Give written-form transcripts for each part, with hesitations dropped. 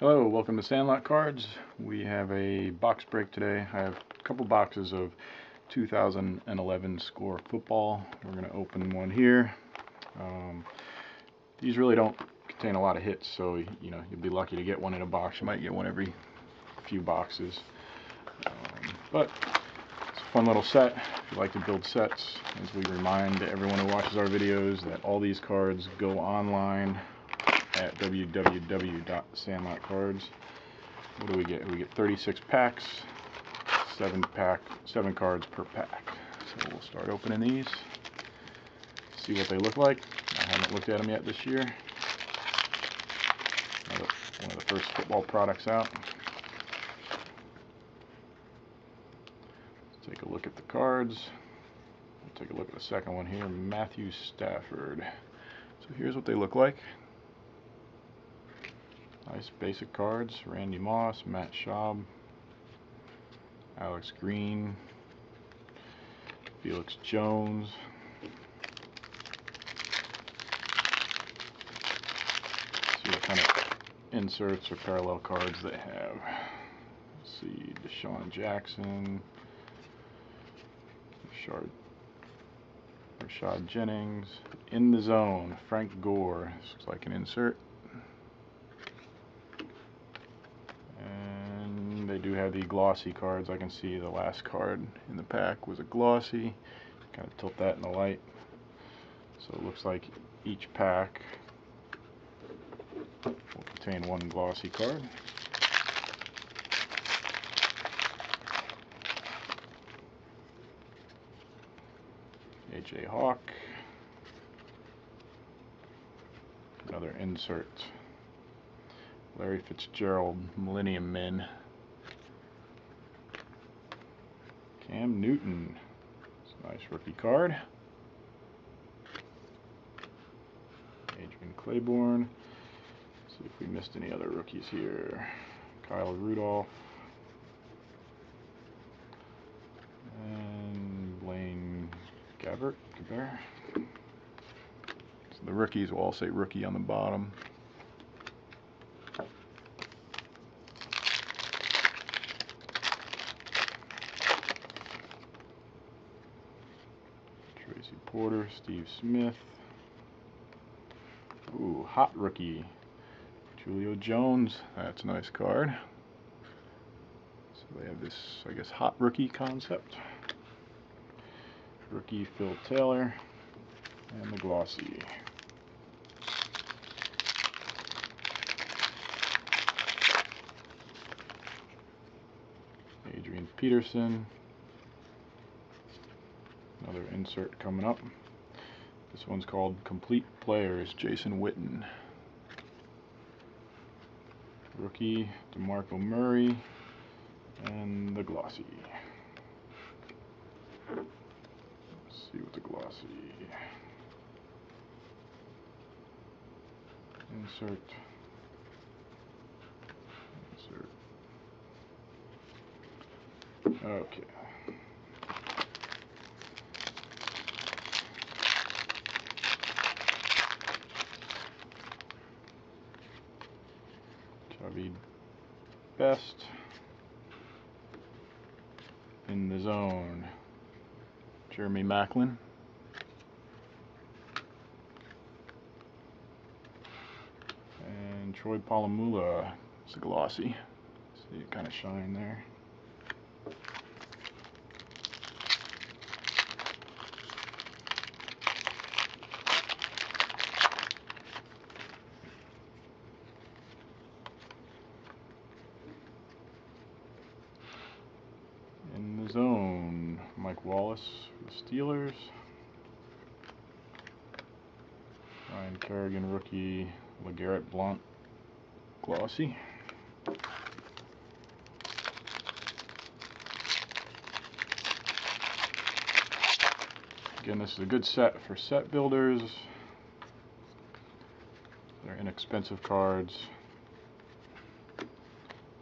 Hello, welcome to Sandlot Cards. We have a box break today. I have a couple boxes of 2011 Score football. We're going to open one here. These really don't contain a lot of hits, so you'll be lucky to get one in a box. You might get one every few boxes. But it's a fun little set. If you like to build sets, as we remind everyone who watches our videos that all these cards go online at www.sandlotcards. What do we get? We get 36 packs, 7 cards per pack. So we'll start opening these, see what they look like. I haven't looked at them yet this year. One of the first football products out. Let's take a look at the cards. We'll take a look at the second one here, Matthew Stafford. So here's what they look like. Nice basic cards, Randy Moss, Matt Schaub, Alex Green, Felix Jones, see what kind of inserts or parallel cards they have. Let's see, Deshaun Jackson, Rashad Jennings, In the Zone, Frank Gore. This looks like an insert. They do have the glossy cards. I can see the last card in the pack was a glossy. Kind of tilt that in the light. So it looks like each pack will contain one glossy card. AJ Hawk. Another insert. Larry Fitzgerald, Millennium Men. Cam Newton. It's a nice rookie card. Adrian Claiborne. Let's see if we missed any other rookies here. Kyle Rudolph. And Blaine Gabbert. So the rookies will all say rookie on the bottom. Tracy Porter, Steve Smith. Ooh, hot rookie. Julio Jones. That's a nice card. So they have this, I guess, hot rookie concept. Rookie Phil Taylor. And the glossy. Adrian Peterson. Another insert coming up. This one's called Complete Players, Jason Witten. Rookie, DeMarco Murray, and the glossy. Let's see what the glossy. Insert. Okay. Javid Best. In the Zone, Jeremy Maclin. And Troy Polamalu. It's a glossy. See it kind of shine there. In the Zone, Mike Wallace for the Steelers. Ryan Kerrigan rookie, LeGarrette Blount glossy. Again, this is a good set for set builders. They're inexpensive cards.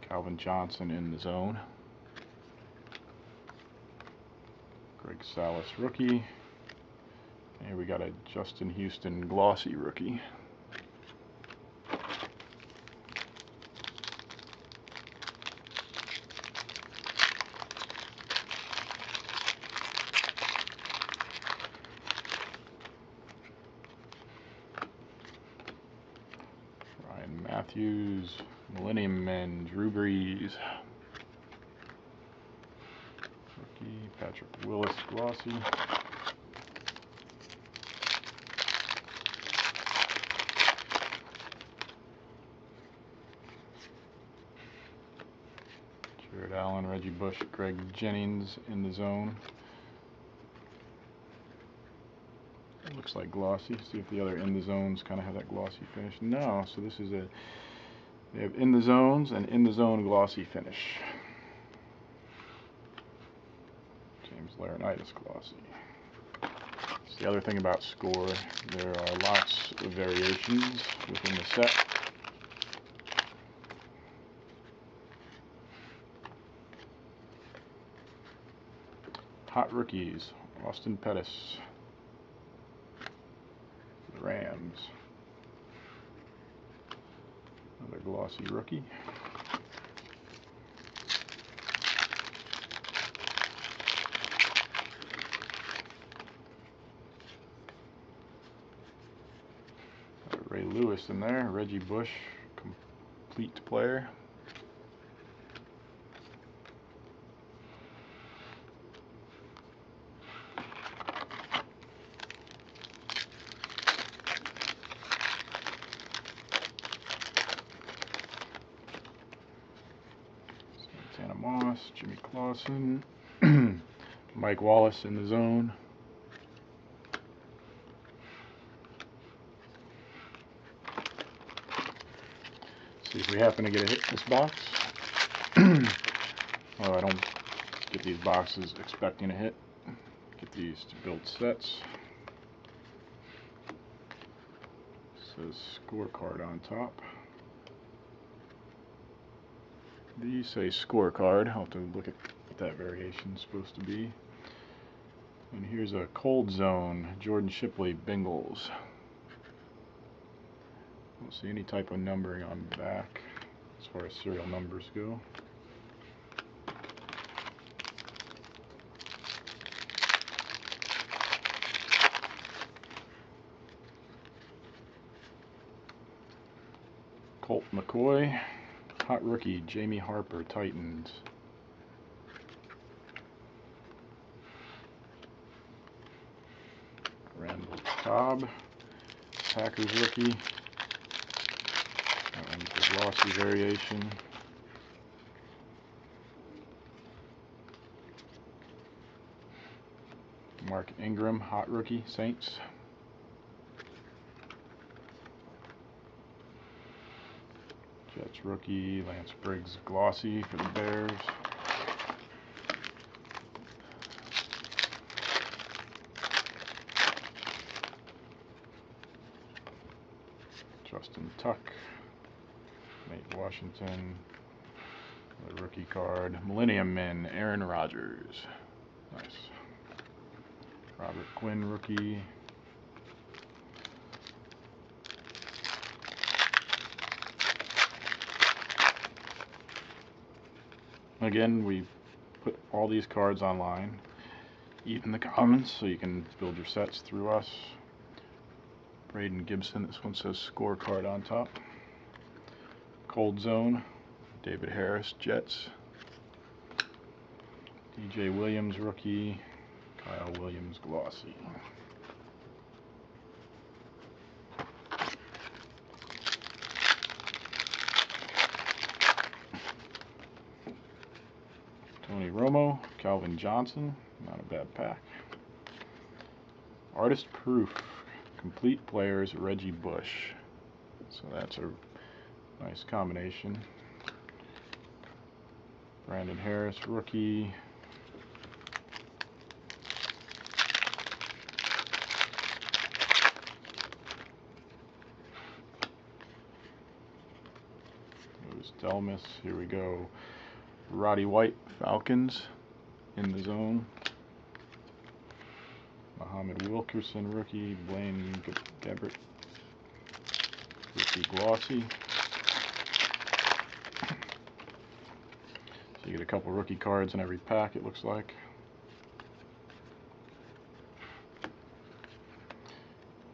Calvin Johnson in the Zone. Greg Salas rookie. Here we got a Justin Houston glossy rookie. Matthews, Millennium Men, Drew Brees. Rookie, Patrick Willis, glossy. Jared Allen, Reggie Bush, Greg Jennings in the zone. It looks like glossy. See if the other in the zones kind of have that glossy finish. No, so this is they have in the zones and in the zone glossy finish. James Laurinaitis glossy. That's the other thing about Score. There are lots of variations within the set. Hot rookies, Austin Pettis, the Rams, another glossy rookie. Ray Lewis in there, Reggie Bush, complete player. Santana Moss, Jimmy Clausen, Mike Wallace in the zone. See if we happen to get a hit in this box. Well, I don't get these boxes expecting a hit. Get these to build sets. It says scorecard on top. These say scorecard. I'll have to look at what that variation is supposed to be. And here's a cold zone, Jordan Shipley, Bengals. Don't see any type of numbering on the back as far as serial numbers go. Colt McCoy, hot rookie, Jamie Harper, Titans. Randall Cobb, Packers rookie. That one's the glossy variation. Mark Ingram, hot rookie, Saints. Jets rookie, Lance Briggs, glossy for the Bears. Justin Tuck, Nate Washington, the rookie card. Millennium Men, Aaron Rodgers. Nice. Robert Quinn, rookie. Again, we put all these cards online, even the commons, so you can build your sets through us. Braden Gibson, this one says scorecard on top. Cold Zone, David Harris, Jets. DJ Williams, rookie. Kyle Williams, glossy. Tony Romo, Calvin Johnson, not a bad pack. Artist Proof, complete players, Reggie Bush. So that's a nice combination. Brandon Harris, rookie. There's Delmas, here we go. Roddy White, Falcons, in the zone. Muhammad Wilkerson, rookie. Blaine Gabbert, rookie, glossy. So you get a couple rookie cards in every pack, it looks like.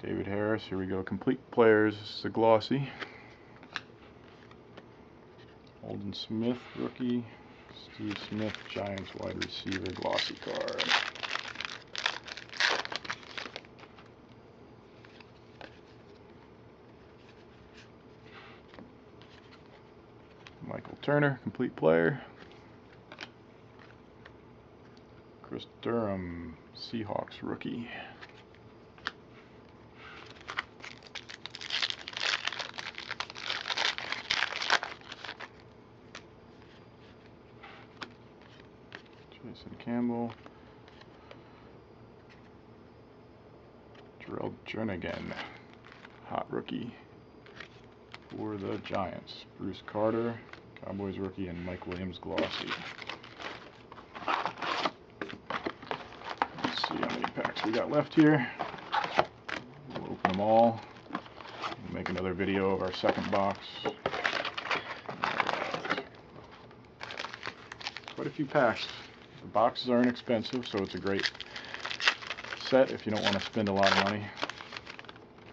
David Harris, here we go. Complete players, this is a glossy. Holden Smith, rookie. Steve Smith, Giants wide receiver, glossy card. Michael Turner, complete player. Chris Durham, Seahawks rookie. Jason Campbell. Terrell Jernigan, hot rookie for the Giants. Bruce Carter, Cowboys rookie, and Mike Williams glossy. Let's see how many packs we got left here. We'll open them all. We'll make another video of our second box. Right. Quite a few packs. The boxes are inexpensive, so it's a great set if you don't want to spend a lot of money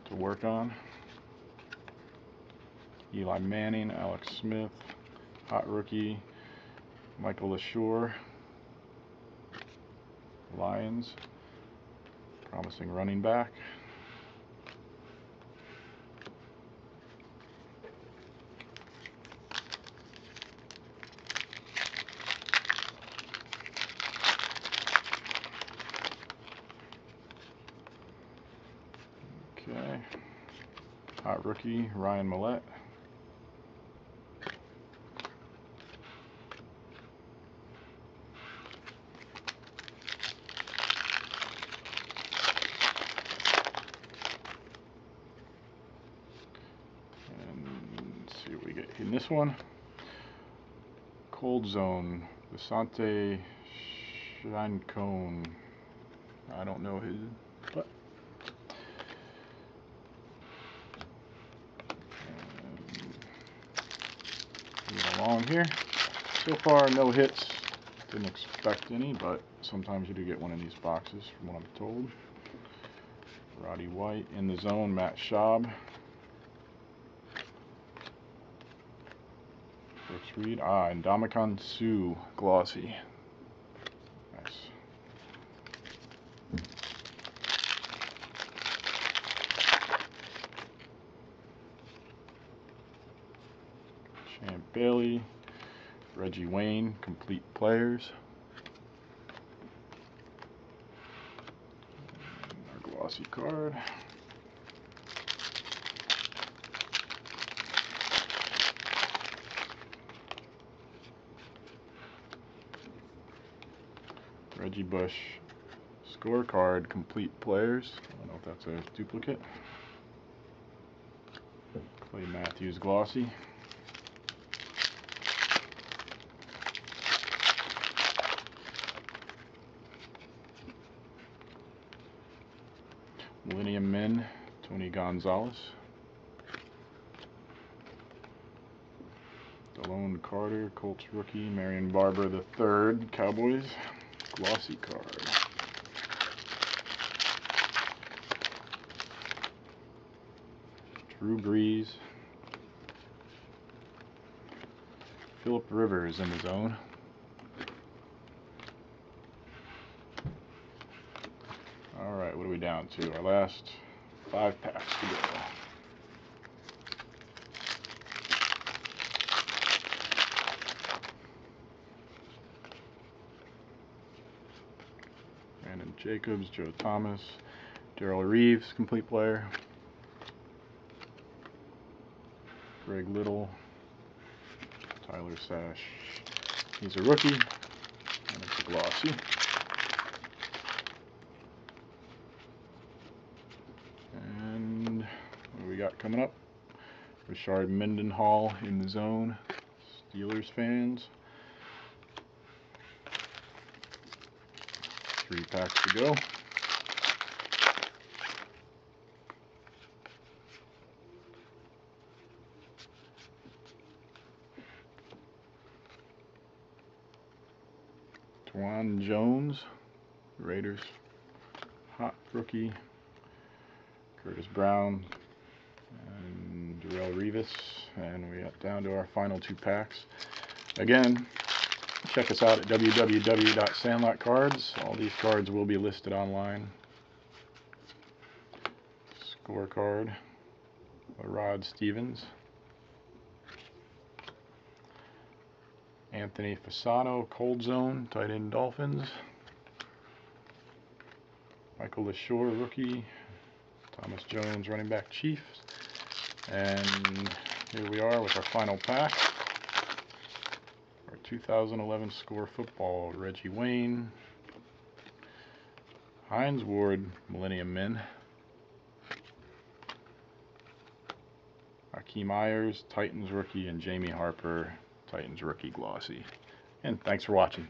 to work on. Eli Manning, Alex Smith, hot rookie, Michael LaSure, Lions, promising running back. Okay, hot rookie, Ryan Mallett. Let's see what we get in this one. Cold Zone, Visante Shincone. I don't know his, but get along here. So far, no hits. Didn't expect any, but sometimes you do get one in these boxes, from what I'm told. Roddy White in the zone, Matt Schaub. Brooks Reed, and Ndamukong Suh, glossy. Nice. Champ Bailey, Reggie Wayne, complete players. And our glossy card. Reggie Bush, scorecard, complete players. I don't know if that's a duplicate. Clay Matthews, glossy. Millennium Men, Tony Gonzalez. Delone Carter, Colts rookie, Marion Barber III, Cowboys, glossy card. Drew Brees. Phillip Rivers in the zone. Alright, what are we down to? Our last 5 packs to go. Brandon Jacobs, Joe Thomas, Darrell Reeves, complete player. Greg Little, Tyler Sash. He's a rookie, and it's a glossy. And what do we got coming up? Rashard Mendenhall in the zone. Steelers fans. 3 packs to go. Twan Jones, Raiders, hot rookie. Curtis Brown and Darrelle Revis, and we got down to our final 2 packs. Again, check us out at www.sandlotcards. All these cards will be listed online. Scorecard, Rod Stevens, Anthony Fasano, Cold Zone, tight end Dolphins, Michael LaShore, rookie, Thomas Jones, running back Chiefs, and here we are with our final pack. Our 2011 Score Football, Reggie Wayne, Hines Ward, Millennium Men, Hakeem Myers, Titans rookie, and Jamie Harper, Titans rookie glossy. And thanks for watching.